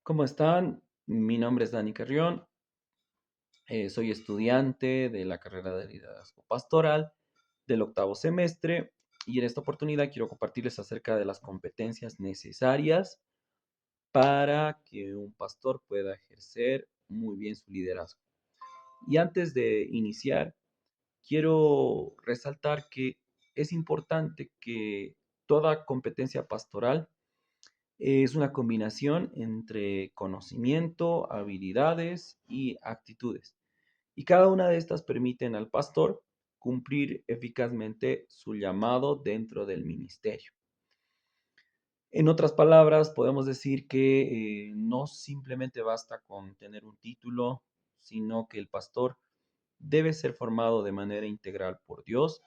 ¿Cómo están? Mi nombre es Dani Carrión, soy estudiante de la carrera de liderazgo pastoral del octavo semestre y en esta oportunidad quiero compartirles acerca de las competencias necesarias para que un pastor pueda ejercer muy bien su liderazgo. Y antes de iniciar, quiero resaltar que es importante que toda competencia pastoral es una combinación entre conocimiento, habilidades y actitudes. Y cada una de estas permiten al pastor cumplir eficazmente su llamado dentro del ministerio. En otras palabras, podemos decir que no simplemente basta con tener un título, sino que el pastor debe ser formado de manera integral por Dios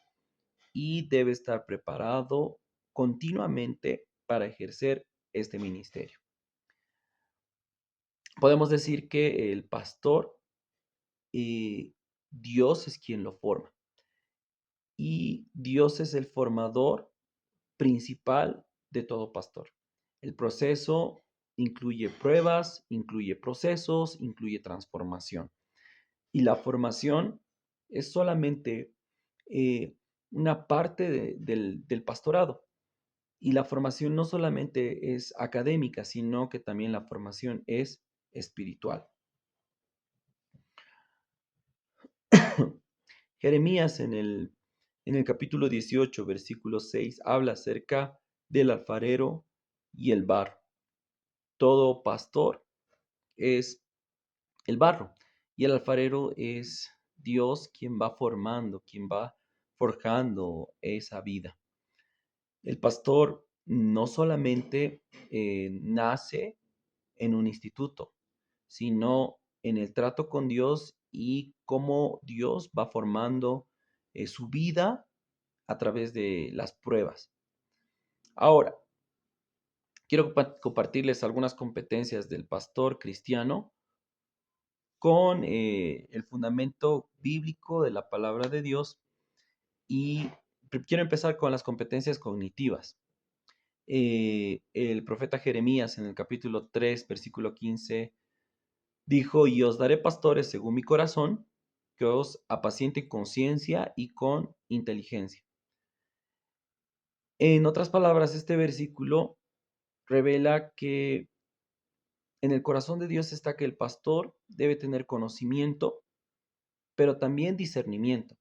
y debe estar preparado continuamente para ejercer este ministerio. Podemos decir que el pastor, eh, Dios es quien lo forma y Dios es el formador principal de todo pastor. El proceso incluye pruebas, incluye procesos, incluye transformación. Y la formación es solamente una parte del pastorado. Y la formación no solamente es académica, sino que también la formación es espiritual. Jeremías en el capítulo 18, versículo 6, habla acerca del alfarero y el barro. Todo pastor es el barro y el alfarero es Dios quien va formando, quien va forjando esa vida. El pastor no solamente nace en un instituto, sino en el trato con Dios y cómo Dios va formando su vida a través de las pruebas. Ahora, quiero compartirles algunas competencias del pastor cristiano con el fundamento bíblico de la palabra de Dios y quiero empezar con las competencias cognitivas. El profeta Jeremías en el capítulo 3, versículo 15, dijo, y os daré pastores según mi corazón, que os apacienten con ciencia y con inteligencia. En otras palabras, este versículo revela que en el corazón de Dios está que el pastor debe tener conocimiento, pero también discernimiento.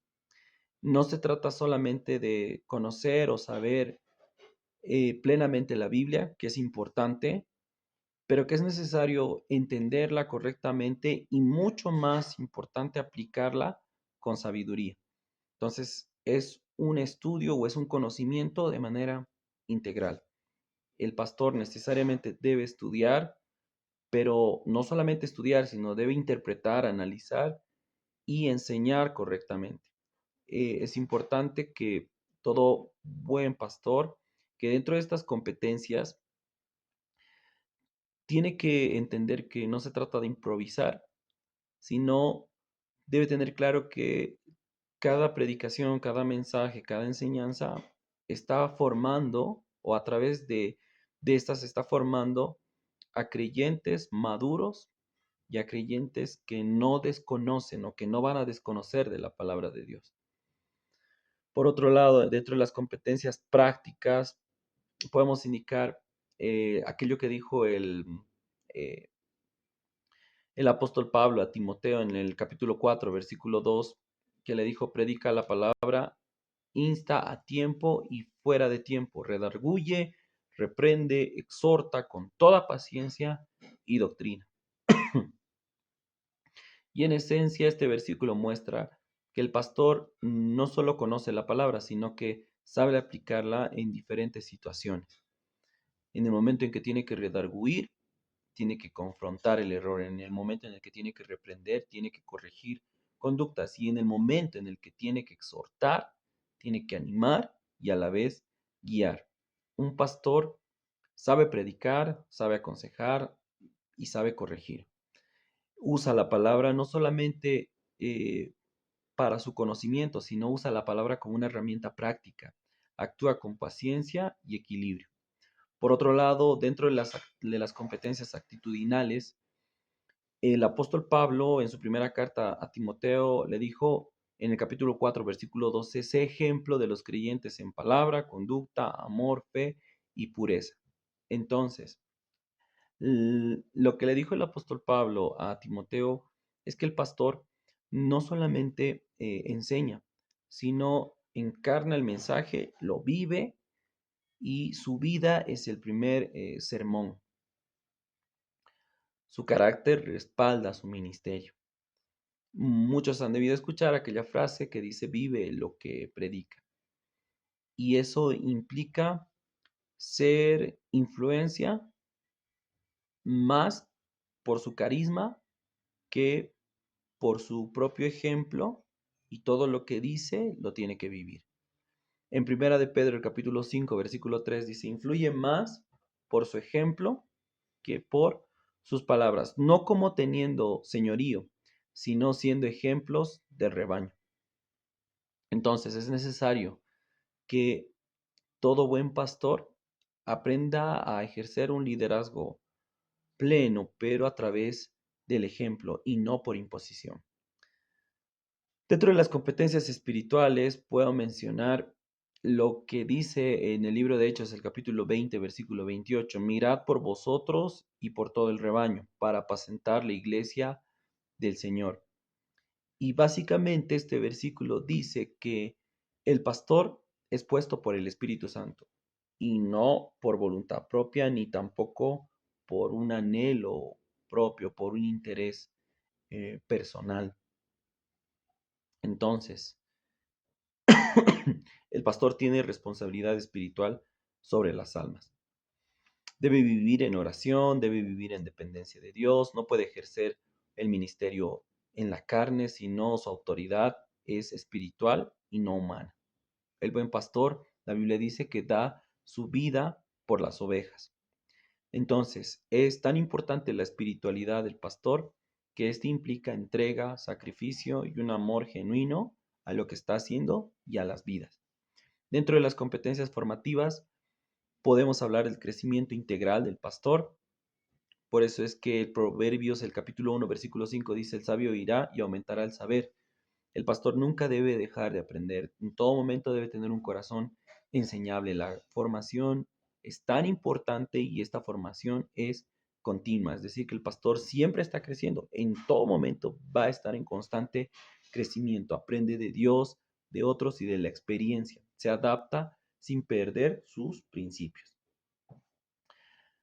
No se trata solamente de conocer o saber plenamente la Biblia, que es importante, pero que es necesario entenderla correctamente y mucho más importante aplicarla con sabiduría. Entonces, es un estudio o es un conocimiento de manera integral. El pastor necesariamente debe estudiar, pero no solamente estudiar, sino debe interpretar, analizar y enseñar correctamente. Es importante que todo buen pastor, que dentro de estas competencias, tiene que entender que no se trata de improvisar, sino debe tener claro que cada predicación, cada mensaje, cada enseñanza está formando o a través de estas está formando a creyentes maduros y a creyentes que no desconocen o que no van a desconocer de la palabra de Dios. Por otro lado, dentro de las competencias prácticas, podemos indicar aquello que dijo eh, el apóstol Pablo a Timoteo en el capítulo 4, versículo 2, que le dijo, predica la palabra, insta a tiempo y fuera de tiempo, redarguye, reprende, exhorta con toda paciencia y doctrina. Y en esencia este versículo muestra que el pastor no solo conoce la palabra, sino que sabe aplicarla en diferentes situaciones. En el momento en que tiene que redarguir, tiene que confrontar el error. En el momento en el que tiene que reprender, tiene que corregir conductas. Y en el momento en el que tiene que exhortar, tiene que animar y a la vez guiar. Un pastor sabe predicar, sabe aconsejar y sabe corregir. Usa la palabra no solamente para su conocimiento, sino usa la palabra como una herramienta práctica. Actúa con paciencia y equilibrio. Por otro lado, dentro de las competencias actitudinales, el apóstol Pablo en su primera carta a Timoteo le dijo en el capítulo 4, versículo 12, sé ejemplo de los creyentes en palabra, conducta, amor, fe y pureza. Entonces, lo que le dijo el apóstol Pablo a Timoteo es que el pastor no solamente enseña, sino encarna el mensaje, lo vive y su vida es el primer sermón. Su carácter respalda su ministerio. Muchos han debido escuchar aquella frase que dice vive lo que predica. Y eso implica ser influencia más por su carisma que por su propio ejemplo, y todo lo que dice lo tiene que vivir. En Primera de Pedro, el capítulo 5, versículo 3 dice, influye más por su ejemplo que por sus palabras, no como teniendo señorío, sino siendo ejemplos del rebaño. Entonces es necesario que todo buen pastor aprenda a ejercer un liderazgo pleno, pero a través del ejemplo y no por imposición. Dentro de las competencias espirituales puedo mencionar lo que dice en el libro de Hechos, el capítulo 20, versículo 28, mirad por vosotros y por todo el rebaño, para apacentar la iglesia del Señor. Y básicamente este versículo dice que el pastor es puesto por el Espíritu Santo y no por voluntad propia ni tampoco por un anhelo propio, por un interés personal. Entonces, el pastor tiene responsabilidad espiritual sobre las almas. Debe vivir en oración, debe vivir en dependencia de Dios, no puede ejercer el ministerio en la carne, sino su autoridad es espiritual y no humana. El buen pastor, la Biblia dice que da su vida por las ovejas. Entonces, es tan importante la espiritualidad del pastor que éste implica entrega, sacrificio y un amor genuino a lo que está haciendo y a las vidas. Dentro de las competencias formativas, podemos hablar del crecimiento integral del pastor. Por eso es que Proverbios, el capítulo 1, versículo 5 dice, el sabio irá y aumentará el saber. El pastor nunca debe dejar de aprender. En todo momento debe tener un corazón enseñable. La formación es tan importante y esta formación es continua. Es decir, que el pastor siempre está creciendo. En todo momento va a estar en constante crecimiento. Aprende de Dios, de otros y de la experiencia. Se adapta sin perder sus principios.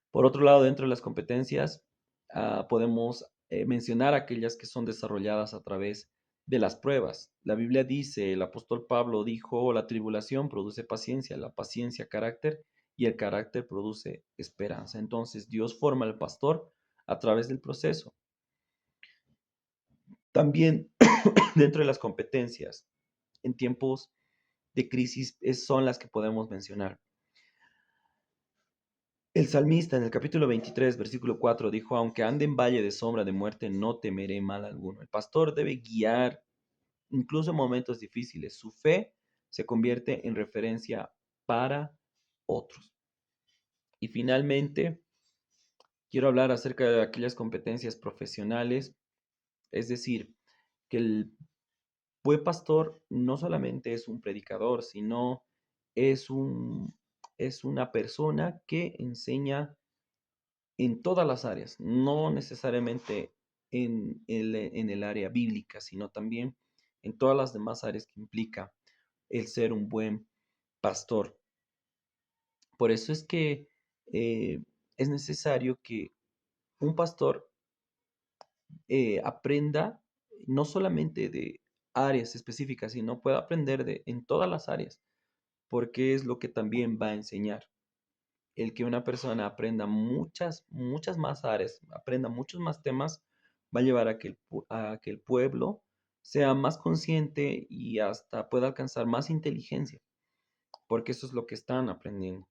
Por otro lado, dentro de las competencias, podemos mencionar aquellas que son desarrolladas a través de las pruebas. La Biblia dice, el apóstol Pablo dijo, la tribulación produce paciencia, la paciencia carácter y el carácter produce esperanza. Entonces Dios forma al pastor a través del proceso. También dentro de las competencias, en tiempos de crisis, son las que podemos mencionar. El salmista en el capítulo 23, versículo 4 dijo, aunque ande en valle de sombra de muerte, no temeré mal alguno. El pastor debe guiar incluso en momentos difíciles. Su fe se convierte en referencia para otros. Y finalmente, quiero hablar acerca de aquellas competencias profesionales, es decir, que el buen pastor no solamente es un predicador, sino es, es una persona que enseña en todas las áreas, no necesariamente en el área bíblica, sino también en todas las demás áreas que implica el ser un buen pastor. Por eso es que es necesario que un pastor aprenda no solamente de áreas específicas, sino pueda aprender en todas las áreas, porque es lo que también va a enseñar. El que una persona aprenda muchas más áreas, aprenda muchos más temas, va a llevar a que el pueblo sea más consciente y hasta pueda alcanzar más inteligencia, porque eso es lo que están aprendiendo.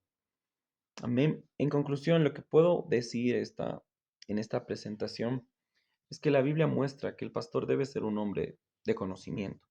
Amén. En conclusión, lo que puedo decir en esta presentación es que la Biblia muestra que el pastor debe ser un hombre de conocimiento,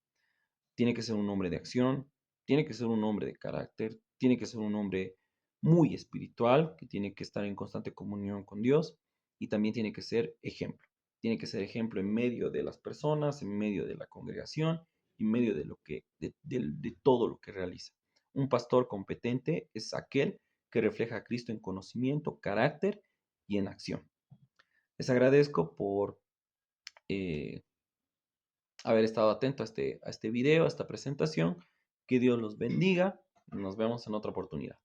tiene que ser un hombre de acción, tiene que ser un hombre de carácter, tiene que ser un hombre muy espiritual, que tiene que estar en constante comunión con Dios y también tiene que ser ejemplo. Tiene que ser ejemplo en medio de las personas, en medio de la congregación, en medio de lo que, de todo lo que realiza. Un pastor competente es aquel que refleja a Cristo en conocimiento, carácter y en acción. Les agradezco por eh, haber estado atento a este video, a esta presentación. Que Dios los bendiga. Nos vemos en otra oportunidad.